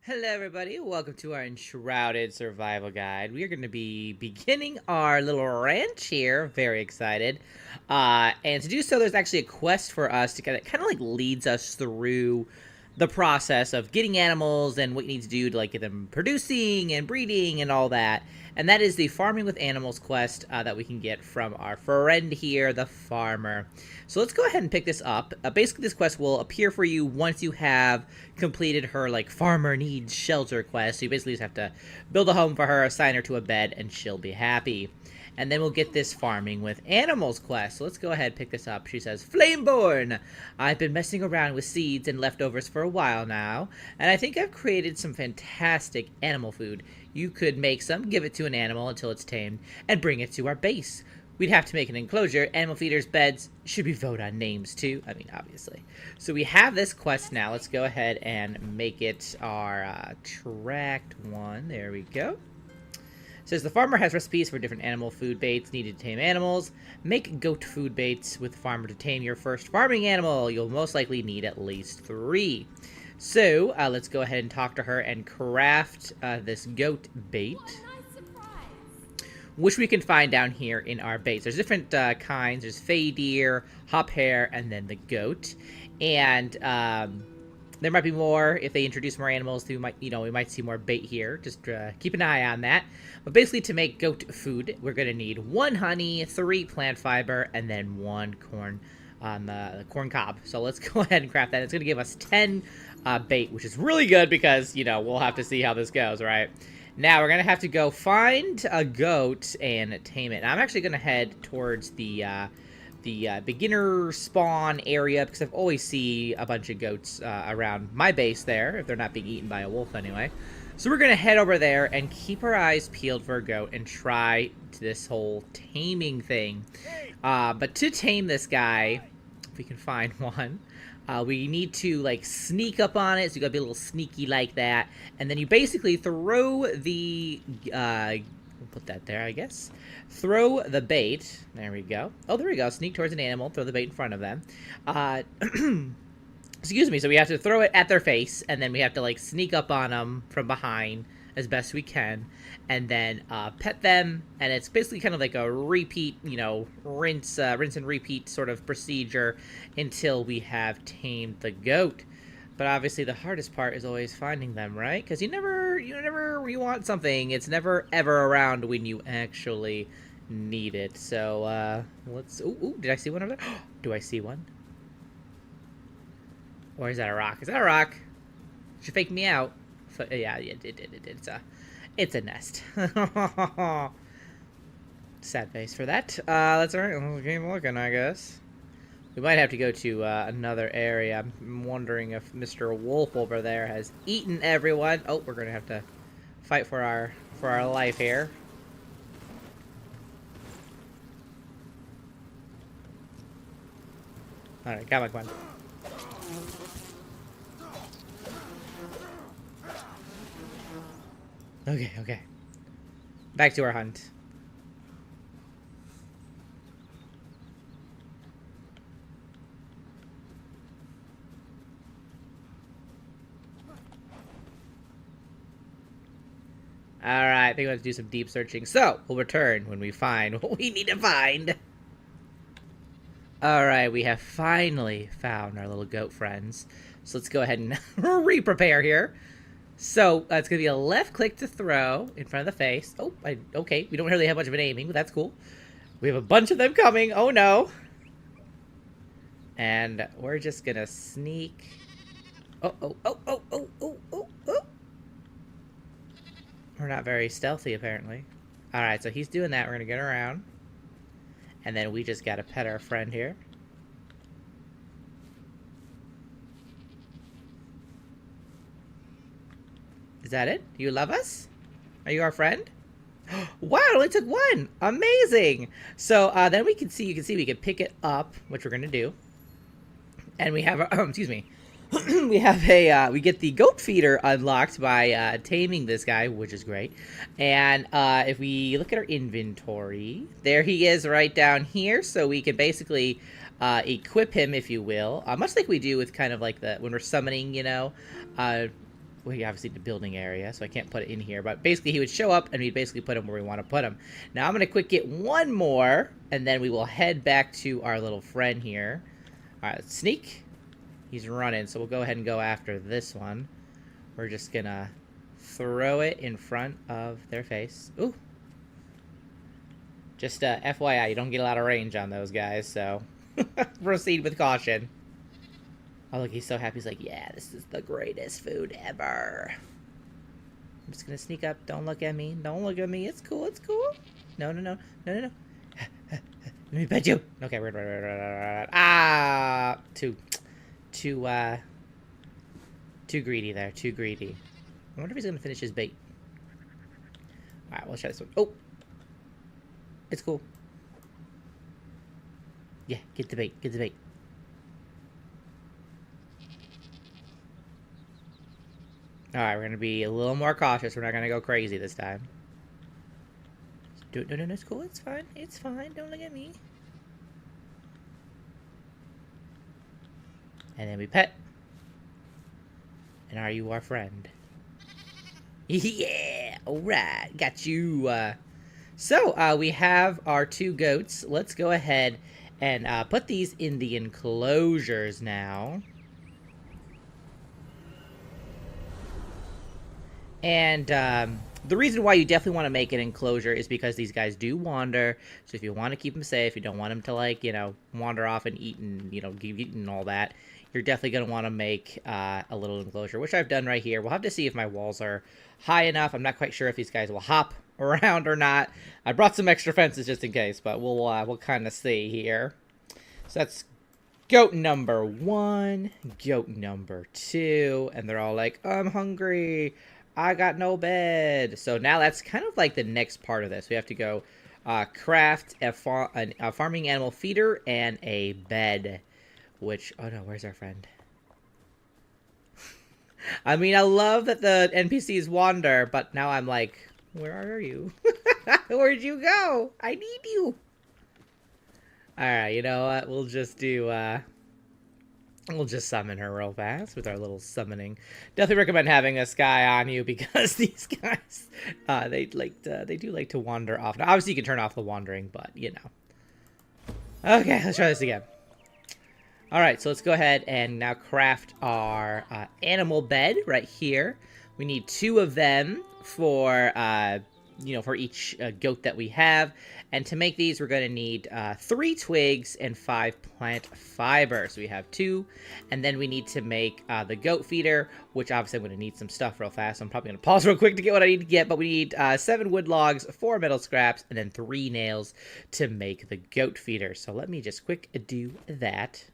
Hello everybody, welcome to our Enshrouded survival guide. We are going to be beginning our little ranch here, very excited. And to do so, there's actually a quest for us to kind of like leads us through the process of getting animals and what you need to do to like get them producing and breeding and all that. And that is the farming with animals quest that we can get from our friend here, the farmer. So let's go ahead and pick this up. Basically, this quest will appear for you once you have completed her like farmer needs shelter quest. So you basically just have to build a home for her, assign her to a bed, and she'll be happy. And then we'll get this farming with animals quest. So let's go ahead and pick this up. She says, Flameborn! I've been messing around with seeds and leftovers for a while now, and I think I've created some fantastic animal food. You could make some, give it to an animal until it's tamed, and bring it to our base. We'd have to make an enclosure. Animal feeders, beds, should we vote on names too? I mean, obviously. So we have this quest now. Let's go ahead and make it our tract 1. There we go. It says the farmer has recipes for different animal food baits needed to tame animals. Make goat food baits with the farmer to tame your first farming animal. You'll most likely need at least 3. So let's go ahead and talk to her and craft this goat bait, which we can find down here in our base. There's different kinds. There's fey deer, hop hare, and then the goat. And there might be more if they introduce more animals. We might see more bait here. Just keep an eye on that. But basically, to make goat food, we're gonna need 1 honey, 3 plant fiber, and then 1 corn on the corn cob. So let's go ahead and craft that. It's gonna give us 10 bait, which is really good because we'll have to see how this goes, right? Now we're gonna have to go find a goat and tame it. Now, I'm actually gonna head towards the beginner spawn area because I've always see a bunch of goats around my base there, if they're not being eaten by a wolf anyway. So we're gonna head over there and keep our eyes peeled for a goat and try this whole taming thing. But to tame this guy, if we can find one, we need to like sneak up on it. So you gotta be a little sneaky like that, and then you basically throw the we'll put that there, I guess. Throw the bait. There we go. Oh, there we go. Sneak towards an animal. Throw the bait in front of them. Excuse me. So we have to throw it at their face, and then we have to like sneak up on them from behind as best we can, and then pet them. And it's basically kind of like a repeat, rinse and repeat sort of procedure until we have tamed the goat. But obviously the hardest part is always finding them, right? Because you want something, it's never ever around when you actually need it. So let's. Ooh, did I see one over there? Do I see one? Or is that a rock? Is that a rock? She faked me out. So, yeah, it did. It's a nest. Sad face for that. That's alright. Let's keep looking, I guess. We might have to go to another area. I'm wondering if Mr. Wolf over there has eaten everyone. Oh, we're gonna have to fight for our life here. All right, come on. Okay. Back to our hunt. Alright, I think we have to do some deep searching. So, we'll return when we find what we need to find. Alright, we have finally found our little goat friends. So let's go ahead and re-prepare here. So, it's going to be a left click to throw in front of the face. Oh, okay, we don't really have much of an aiming, but that's cool. We have a bunch of them coming. Oh no. And we're just going to sneak. Oh. We're not very stealthy, apparently. Alright, so he's doing that. We're gonna get around. And then we just gotta pet our friend here. Is that it? Do you love us? Are you our friend? Wow, it only took 1! Amazing! So, then you can see we can pick it up, which we're gonna do. And we have our, excuse me. we get the goat feeder unlocked by taming this guy, which is great. And if we look at our inventory, there he is right down here. So we can basically equip him, if you will, much like we do with kind of like when we're summoning, well, he obviously the building area, so I can't put it in here. But basically, he would show up, and we'd basically put him where we want to put him. Now, I'm going to quick get one more, and then we will head back to our little friend here. All right, let's sneak. He's running, so we'll go ahead and go after this one. We're just going to throw it in front of their face. Ooh. Just FYI, you don't get a lot of range on those guys, so proceed with caution. Oh, look, he's so happy. He's like, yeah, this is the greatest food ever. I'm just going to sneak up. Don't look at me. Don't look at me. It's cool. It's cool. No, no, no. No, no, no. Let me pet you. Okay, right. Ah! Too greedy there. Too greedy. I wonder if he's going to finish his bait. Alright, we'll try this one. Oh! It's cool. Yeah, get the bait. Get the bait. Alright, we're going to be a little more cautious. We're not going to go crazy this time. No, it's cool. It's fine. It's fine. Don't look at me. And then we pet. And are you our friend? Yeah! Alright, got you. So, we have our 2 goats. Let's go ahead and put these in the enclosures now. And the reason why you definitely want to make an enclosure is because these guys do wander. So if you want to keep them safe, you don't want them to, like, you know, wander off and eat and, you know, get eaten and all that, you're definitely going to want to make a little enclosure, which I've done right here. We'll have to see if my walls are high enough. I'm not quite sure if these guys will hop around or not. I brought some extra fences just in case, but we'll kind of see here. So that's goat number 1, goat number 2, and they're all like, I'm hungry. I got no bed. So now that's kind of like the next part of this. We have to go craft a farming animal feeder and a bed. Which, oh no, where's our friend? I mean, I love that the NPCs wander, but now I'm like, where are you? Where'd you go? I need you. Alright, you know what? We'll just do, we'll just summon her real fast with our little summoning. Definitely recommend having this guy on you because these guys, they do like to wander off. Now, obviously, you can turn off the wandering, but you know. Okay, let's try this again. All right, so let's go ahead and now craft our animal bed right here. We need 2 of them for you know, for each goat that we have. And to make these, we're going to need 3 twigs and 5 plant fiber. So we have 2. And then we need to make the goat feeder, which obviously I'm going to need some stuff real fast. So I'm probably going to pause real quick to get what I need to get. But we need 7 wood logs, 4 metal scraps, and then 3 nails to make the goat feeder. So let me just quick do that.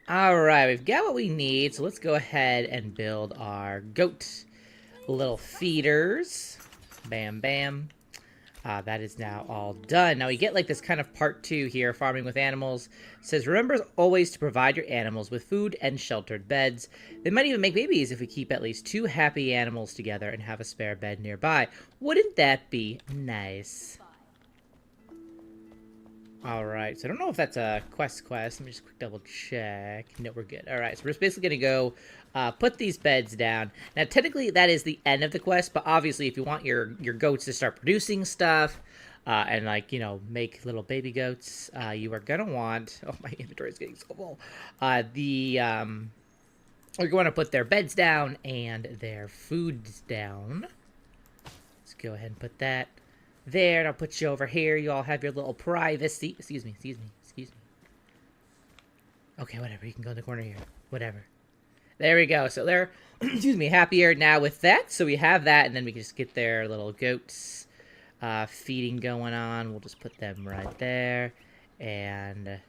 Alright, we've got what we need. So let's go ahead and build our goat little feeders. Bam, bam. That is now all done. Now we get like this kind of part 2 here, farming with animals. It says, remember always to provide your animals with food and sheltered beds. They might even make babies if we keep at least 2 happy animals together and have a spare bed nearby. Wouldn't that be nice? Alright, so I don't know if that's a quest. Let me just quick double check. No, we're good. Alright, so we're just basically going to go put these beds down. Now, technically, that is the end of the quest, but obviously, if you want your goats to start producing stuff, and, like, you know, make little baby goats, you are going to want... Oh, my inventory is getting so full. You're going to put their beds down and their foods down. Let's go ahead and put that there, and I'll put you over here. You all have your little privacy. Excuse me. Okay, whatever. You can go in the corner here. Whatever. There we go. So they're, excuse me, happier now with that. So we have that, and then we can just get their little goats feeding going on. We'll just put them right there. And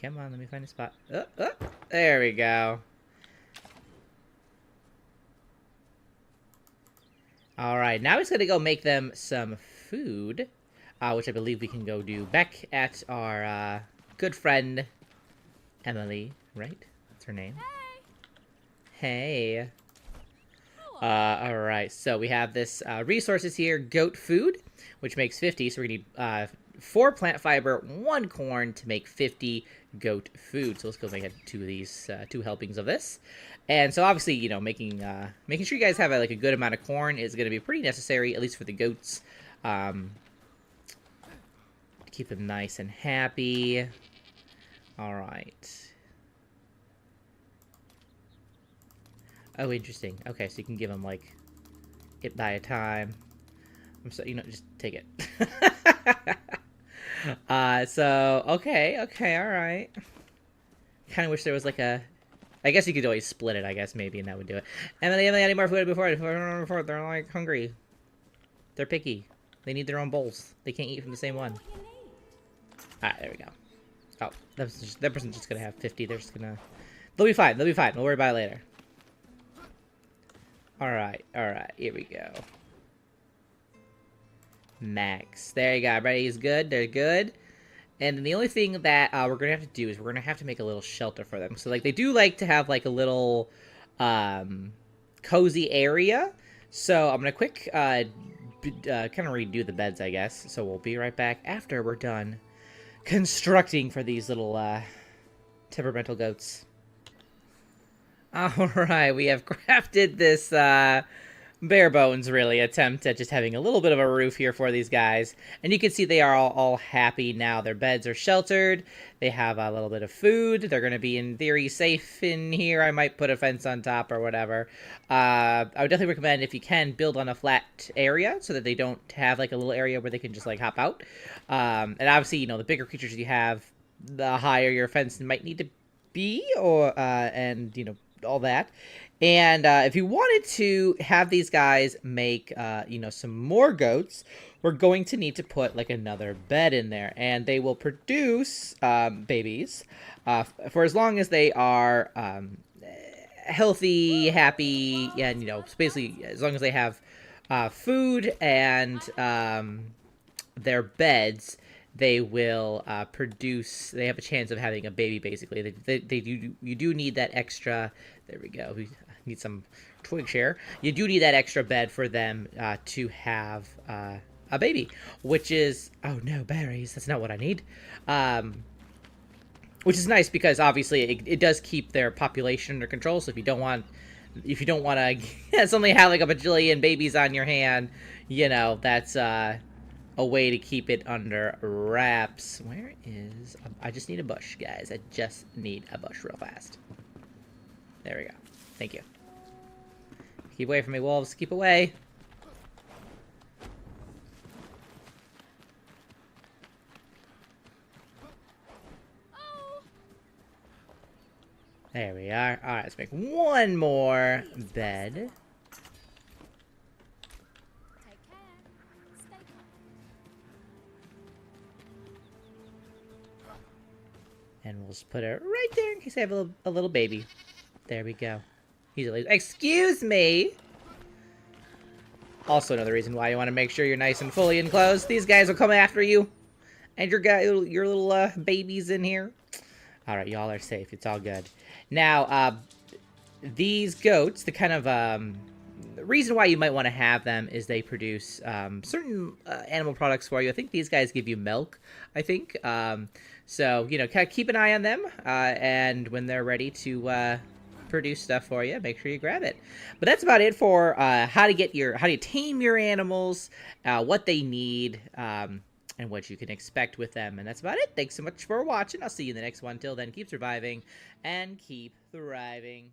come on, let me find a spot. There we go. Alright, now it's going to go make them some food, which I believe we can go do back at our good friend, Emily, right? That's her name. Hey! Alright, so we have this resources here, goat food, which makes 50, so we're going to need 4 plant fiber, 1 corn to make 50 goat food. So let's go make 2 of these, 2 helpings of this. And so obviously, you know, making sure you guys have like a good amount of corn is going to be pretty necessary, at least for the goats. To keep them nice and happy. All right. Oh, interesting. Okay, so you can give them like it by a time. I'm so, you know, just take it. So okay, all right. Kind of wish there was like a. I guess you could always split it. I guess maybe, and that would do it. And then they haven't had any more food before. They're like hungry. They're picky. They need their own bowls. They can't eat from the same one. Alright, there we go. Oh, that person's just gonna have 50. They're just gonna. They'll be fine. They'll be fine. We'll worry about it later. Alright, here we go. Max. There you go. Everybody's good. They're good. And then the only thing that we're going to have to do is we're going to have to make a little shelter for them. So, like, they do like to have, like, a little cozy area. So, I'm going to quick kind of redo the beds, I guess. So, we'll be right back after we're done constructing for these little temperamental goats. Alright, we have crafted this bare bones, really, attempt at just having a little bit of a roof here for these guys. And you can see they are all happy now. Their beds are sheltered. They have a little bit of food. They're going to be, in theory, safe in here. I might put a fence on top or whatever. I would definitely recommend, if you can, build on a flat area so that they don't have, like, a little area where they can just, like, hop out. And obviously, you know, the bigger creatures you have, the higher your fence might need to be, or, and, you know, all that. And if you wanted to have these guys make, you know, some more goats, we're going to need to put, like, another bed in there. And they will produce babies for as long as they are healthy, happy, and, you know, basically as long as they have food and their beds. They will produce. They have a chance of having a baby. Basically, you do need that extra. There we go. We need some twig share. You do need that extra bed for them to have a baby, which is, oh no, berries. That's not what I need. Which is nice because obviously it does keep their population under control. So if you don't want to suddenly have like a bajillion babies on your hand, you know, that's a way to keep it under wraps. Where is... I just need a bush, guys. I just need a bush real fast. There we go. Thank you. Keep away from me, wolves. Keep away. There we are. Alright, let's make one more bed. And we'll just put it right there in case I have a little baby. There we go. He's like, excuse me! Also another reason why you want to make sure you're nice and fully enclosed. These guys will come after you. And your little babies in here. Alright, y'all are safe. It's all good. Now, these goats, the kind of reason why you might want to have them is they produce certain animal products for you. I think these guys give you milk, I think. So, you know, kind of keep an eye on them, and when they're ready to produce stuff for you, make sure you grab it. But that's about it for how to tame your animals, what they need, and what you can expect with them. And that's about it. Thanks so much for watching. I'll see you in the next one. Till then, keep surviving and keep thriving.